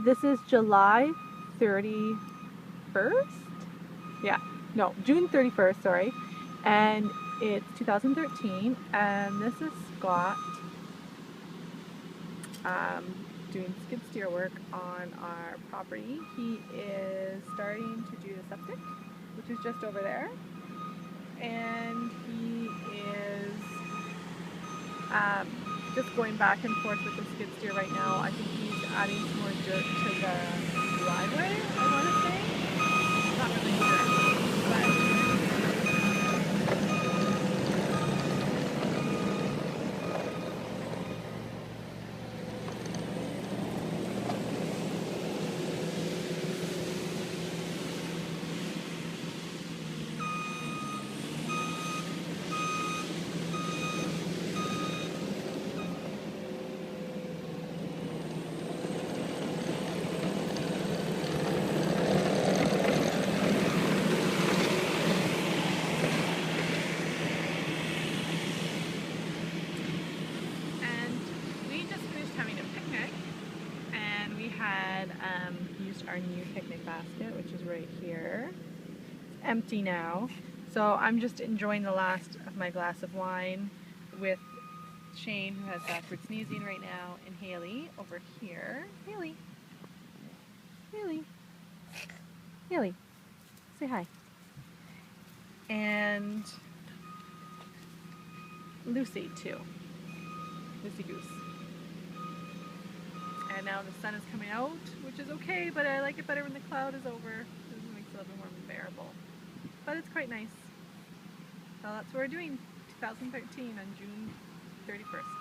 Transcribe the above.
This is July 31st? Yeah, no, June 31st, sorry. And it's 2013, and this is Scott doing skid steer work on our property. He is starting to do the septic, which is just over there. And he is just going back and forth with the skid steer right now. I think he's adding some more dirt to the driveway, I want to say. Not really sure, but had used our new picnic basket, which is right here. It's empty now, so I'm just enjoying the last of my glass of wine with Shane, who has backward sneezing right now, and Haley over here. Haley, Haley, Haley, say hi. And Lucy too, Lucy Goose. And now the sun is coming out, which is okay, but I like it better when the cloud is over. It makes it a little bit more bearable. But it's quite nice. So that's what we're doing, 2013 on June 31st.